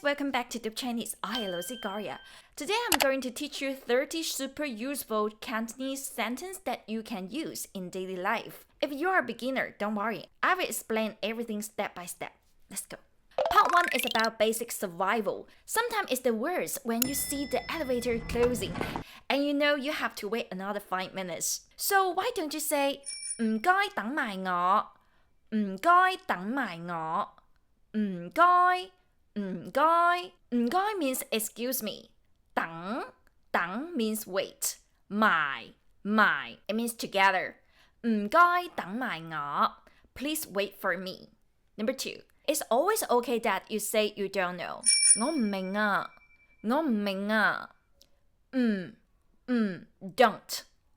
welcome back to Tube Chinese. I am 𝐿𝐳𝐵𝐺𝐲𝐬. Today I'm going to teach you 30 super useful Cantonese sentences that you can use in daily life. If you are a beginner, don't worry. I will explain everything step by step. Let's go. Part 1 is about basic survival. Sometimes it's the worst when you see the elevator closing and you know you have to wait another 5 minutes. So why don't you say 唔該等埋我，唔該等埋我，唔該。唔該means excuse me. 等means wait. 埋 it means together. 唔該等埋我 Please wait for me. Number 2. It's always okay that you say you don't know. 我唔明啊，我唔明啊。don't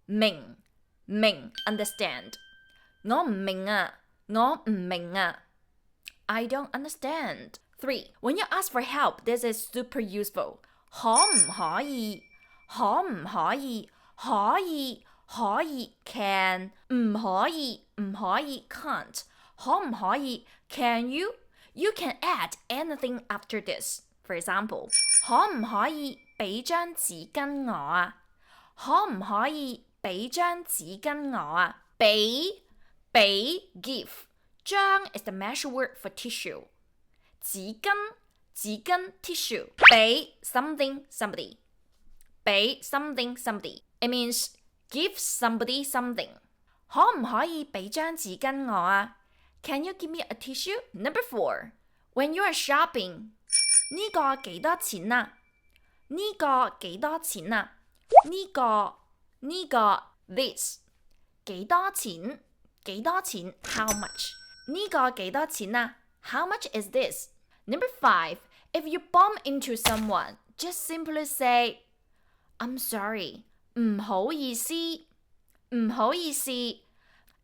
明 understand. 我唔明啊，我唔明啊。I don't understand. 3. When you ask for help, this is super useful. 可唔可以？可唔可以？可以，可以 can 唔可以，唔可以 can't 可唔可以 can you? You can add anything after this. For example, 可唔可以俾張紙巾我啊？可唔可以俾張紙巾我啊？俾 give 張 is the measure word for tissue. 紙巾 tissue 俾 something somebody 俾 something somebody It means give somebody something 可唔可以俾張紙巾我啊？ Can you give me a tissue? Number 4. When you are shopping 呢個幾多錢啊？呢個幾多錢啊？呢個 this 幾多錢？幾多錢 How much? 呢個幾多錢啊？ How much is this? Number 5. If you bump into someone, just simply say, I'm sorry. 唔好意思，唔好意思。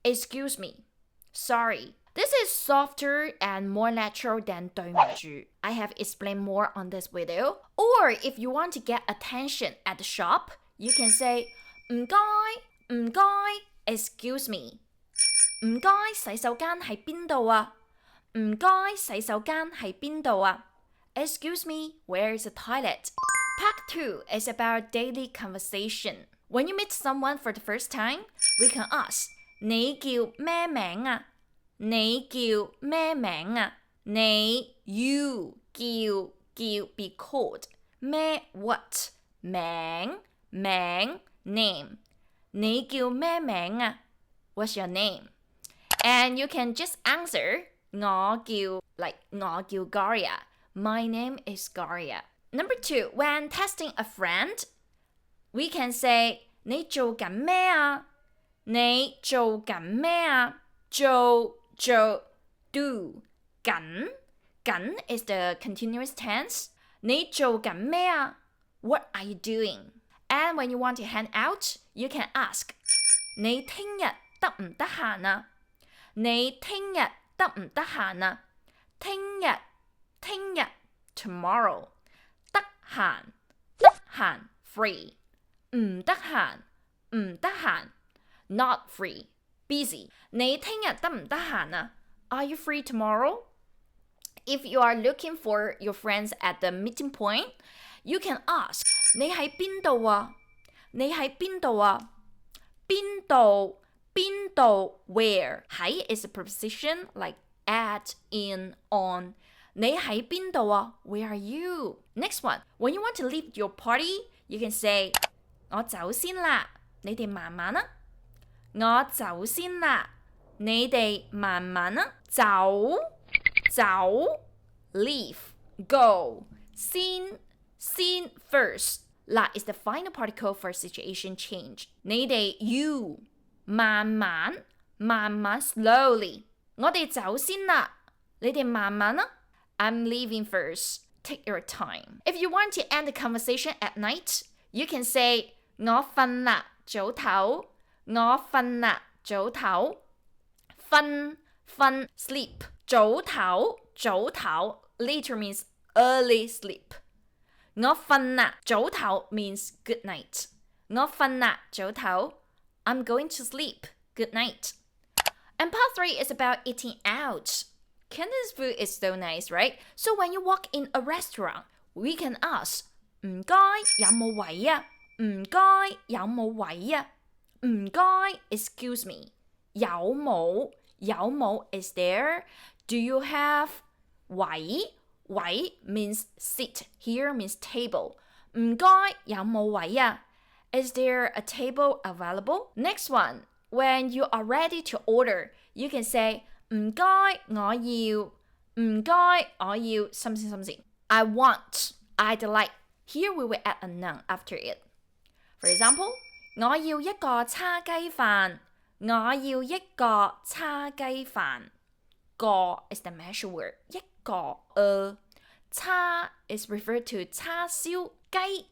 Excuse me. Sorry. This is softer and more natural than 對唔住. I have explained more on this video. Or if you want to get attention at the shop, you can say, 唔該，唔該 Excuse me. 唔該，洗手間喺邊度啊？唔該，洗手間喺邊度啊？ Excuse me, where is the toilet? Part 2 is about daily conversation. When you meet someone for the first time, we can ask, 你叫咩名啊？你叫咩名啊？你 you 叫 be called 咩 what 名 name 你叫咩名啊？ What's your name? And you can just answer 我叫 like 我叫 Gloria. My name is Gloria. Number 2, when testing a friend, we can say 你做緊咩啊？你做緊咩啊？做 do 緊 is the continuous tense. 你做緊咩啊？ What are you doing? And when you want to hang out, you can ask 你聽日得唔得閒啊？你聽日得唔得閒啊？聽日 tomorrow 得閒 free 唔得閒 not free busy 你聽日得唔得閒啊？ Are you free tomorrow? If you are looking for your friends at the meeting point, you can ask 你喺邊度啊？你喺邊度啊？邊度 where 喺 is a preposition like at, in, on 你喺邊度啊？ Where are you? Next one. When you want to leave your party, you can say 我走先啦，你哋慢慢啊。我走先啦，你哋慢慢啊。走 leave, go 先 first 啦 is the final particle for situation change. 你哋 you 慢慢 slowly 我哋走先啦，你哋慢慢啊。I'm leaving first. Take your time. If you want to end the conversation at night, you can say 我瞓啦，早唞。我瞓啦，早唞。瞓 sleep 早唞 later means early sleep. 我瞓啦，早唞 means good night. 我瞓啦，早唞。I'm going to sleep. Good night. And part 3 is about eating out. Cantonese food is so nice, right? So when you walk in a restaurant, we can ask 唔該有冇位啊？唔該有冇位啊？唔該 excuse me 有冇 is there? Do you have 位 means seat, here means table. 唔該有冇位啊？ Is there a table available? Next one, when you are ready to order, you can say 唔該我要 something. I want, I'd like. Here we will add a noun after it. For example, 我要一個叉雞飯。我要一個叉雞飯。個 is the measure word. 一個叉 is referred to 叉燒雞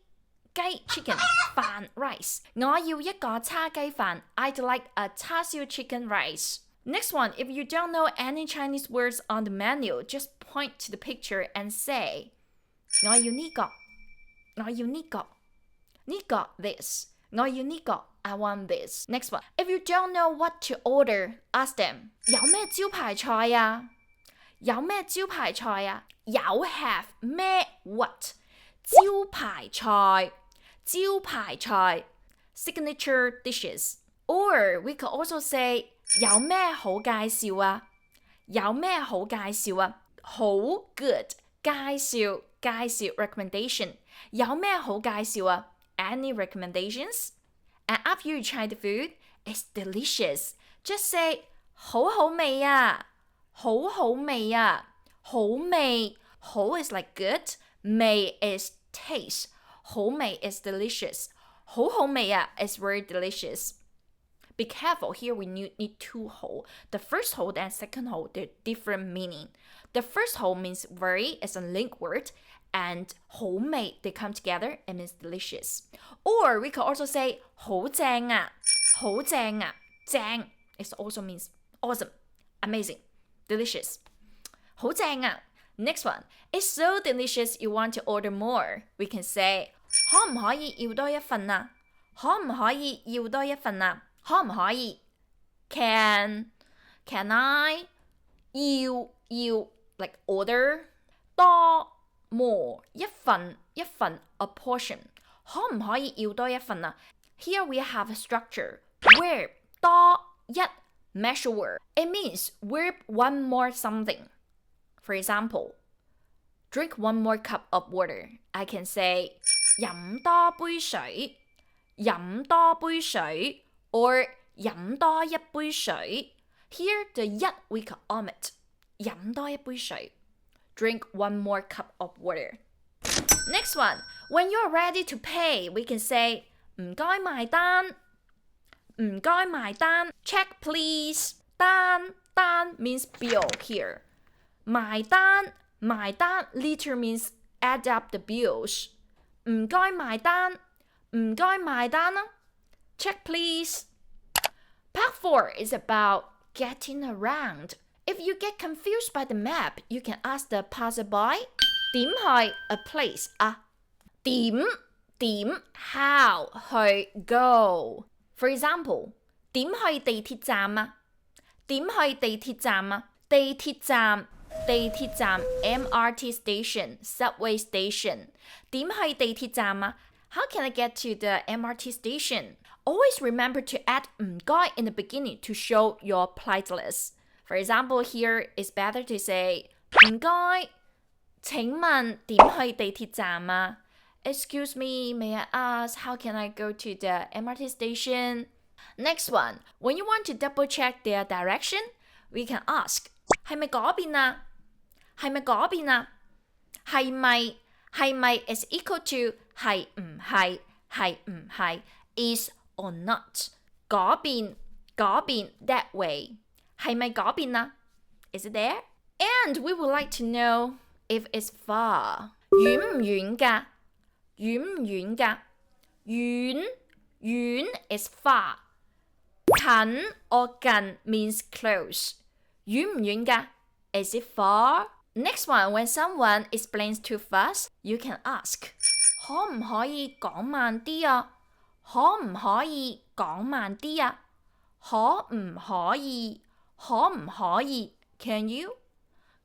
chicken 飯 rice. 我要一個叉雞飯。I'd like a 叉燒 chicken rice. Next one, if you don't know any Chinese words on the menu, just point to the picture and say 我要呢個。我要呢個。呢個 this. 我要呢個 I want this. Next one. If you don't know what to order, ask them 有咩招牌菜啊？有咩招牌菜啊？有 have 咩 what 招牌菜 signature dishes. Or we could also say 有咩好介紹啊？有咩好介紹啊？好 good 介紹 recommendation. 有咩好介紹啊？ Any recommendations? And after you try the food, it's delicious. Just say 好好味啊，好好味啊，好味。好 is like good, 味 is taste. 好味 is delicious. 好好味啊 is very delicious. Be careful, here we need two 好. The first 好and second 好, they're different meaning. The first 好 means very, is a link word, and 好味, they come together and means delicious. Or we could also say 好正啊，好正啊，正 it also means awesome, amazing, delicious. 好正啊。Next one, it's so delicious you want to order more. We can say 可唔可以要多一份啊？可唔可以要多一份啊？可唔可以 Can I 要 like order 多 more 一份 a portion 可唔可以要多一份啊？ Here we have a structure. Verb 多一 measure word. It means verb one more something. For example, drink one more cup of water. I can say 飲多杯水，飲多杯水 or 飲多一杯水. Here the 一 we can omit. 飲多一杯水. Drink one more cup of water. Next one, when you're ready to pay, we can say 唔該埋單，唔該埋單 check please. 單 means bill here. 埋單 literally means add up the bills. 唔該埋單，唔該埋單啊 check please. Part 4 is about getting around. If you get confused by the map, you can ask the passerby 點去 a place 啊？點 how 去 go. For example, 點去地鐵站啊？點去地鐵站啊？地鐵站 MRT station, subway station. 點去地鐵站啊？ How can I get to the MRT station? Always remember to add 唔該 in the beginning to show your politeness. For example, here it's better to say 唔該，請問點去地鐵站啊？ Excuse me, may I ask how can I go to the MRT station? Next one, when you want to double check their direction, we can ask 係咪嗰邊啊？係咪嗰邊啊？係咪 is equal to 係唔係 is or not. 嗰邊 that way. 係咪嗰邊啊？ Is it there? And we would like to know if it's far. 遠唔遠㗎？遠唔遠㗎？遠 is far. 近 or 近 means close. 遠唔遠㗎？ Is it far? Next one, when someone explains too fast, you can ask 可唔可以講慢啲啊？可唔可以講慢啲啊？可唔可以 Can you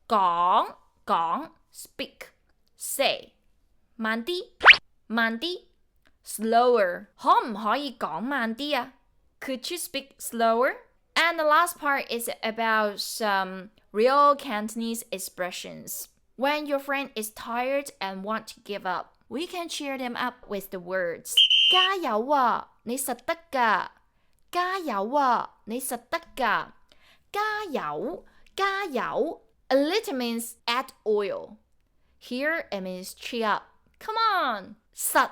講 speak say 慢啲 slower 可唔可以講慢啲啊 Could you speak slower? And the last part is about some real Cantonese expressions. When your friend is tired and want to give up, we can cheer them up with the words 加油啊，你實得㗎，加油啊，你實得㗎，加油，加油。A little means add oil. Here it means cheer up. Come on. 實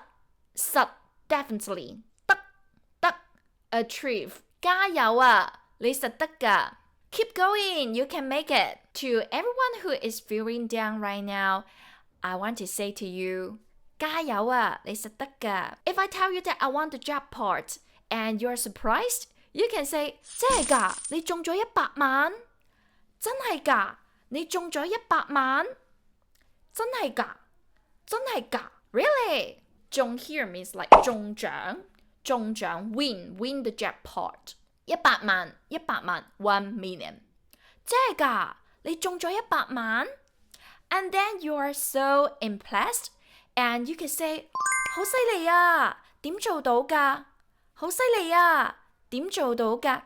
definitely. 得 achieve. 加油啊，你實得㗎。Keep going, you can make it. To everyone who is feeling down right now, I want to say to you, 加油啊，你實得㗎。If I tell you that I won the jackpot and you're surprised, you can say, 真係㗎，你中咗100萬？真係㗎，你中咗100萬？真係㗎，真係㗎。Really? 中 here means like 中獎 win the jackpot. 100萬1 million. 真係㗎，你中咗100萬？ And then you are so impressed and you can say 好犀利啊，點做到㗎？好犀利啊，點做到㗎？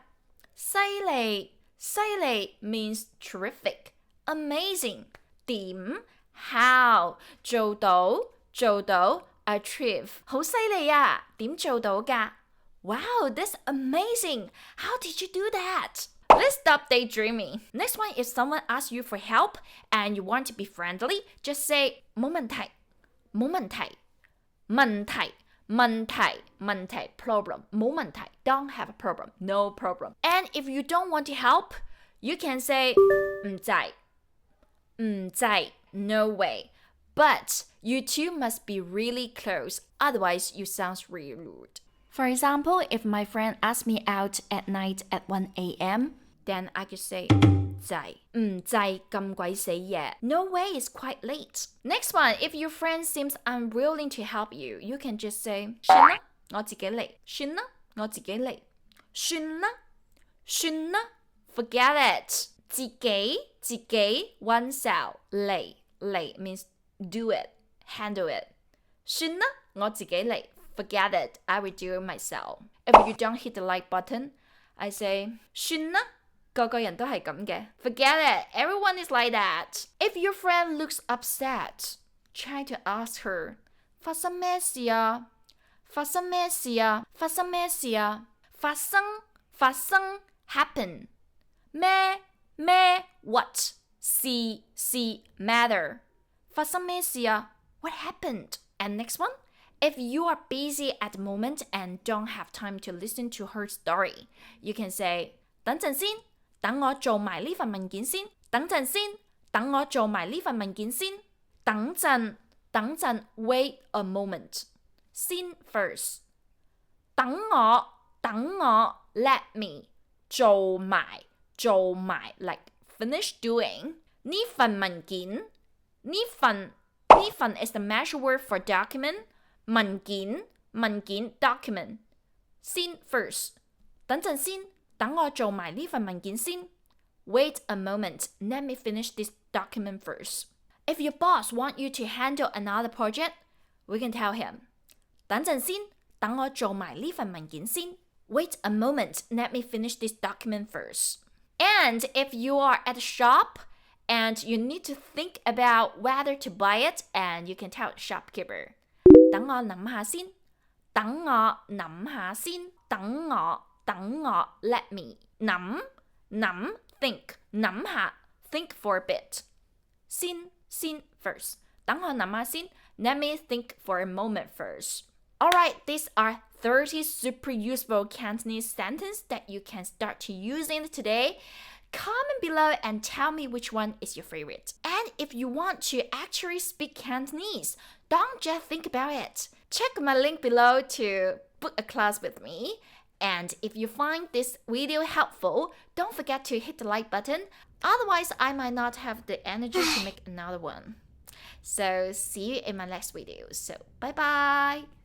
犀利 means terrific, amazing. 點 how 做到 achieve 好犀利啊，點做到㗎？ Wow, that's amazing. How did you do that? Let's stop daydreaming. Next one, if someone asks you for help and you want to be friendly, just say 冇問題 problem 冇問題 don't have a problem no problem. And if you don't want to help, you can say 唔制 no way. But you two must be really close, otherwise you sound really rude. For example, if my friend asks me out at night at 1 a.m., then I could say 唔制咁鬼死夜 no way, it's quite late. Next one, if your friend seems unwilling to help you, you can just say 算啦，我自己嚟 算啦 forget it 自己 oneself 嚟 means do it, handle it 算啦，我自己嚟 forget it, I will do it myself. If you don't hit the like button, I say 算啦，個個人都係咁嘅 forget it, everyone is like that. If your friend looks upset, try to ask her 發生咩事啊？發生 happen 咩 what see matter 發生咩事啊？ What happened? And next one, if you are busy at the moment and don't have time to listen to her story, you can say 等陣先，等我做埋呢份文件先，等我做埋呢份文件先，等陣 wait a moment, 先 first, 等我 let me, 做埋 like finish doing, 呢份文件呢份 is the measure word for document, 文件 document, 先 first, 等陣先，等我做埋呢份文件先。Wait a moment, let me finish this document first. If your boss wants you to handle another project, we can tell him, 等陣先，等我做埋呢份文件先。Wait a moment, let me finish this document first. And if you are at a shop and you need to think about whether to buy it, and you can tell the shopkeeper, 等我諗下先，等我 let me 諗 think 諗下 think for a bit 先 first 等我諗下先 let me think for a moment first. Alright, these are 30 super useful Cantonese sentences that you can start using today. Comment below and tell me which one is your favorite. And if you want to actually speak Cantonese, don't just think about it. Check my link below to book a class with me. And if you find this video helpful, don't forget to hit the like button. Otherwise, I might not have the energy to make another one. So see you in my next video. So bye bye.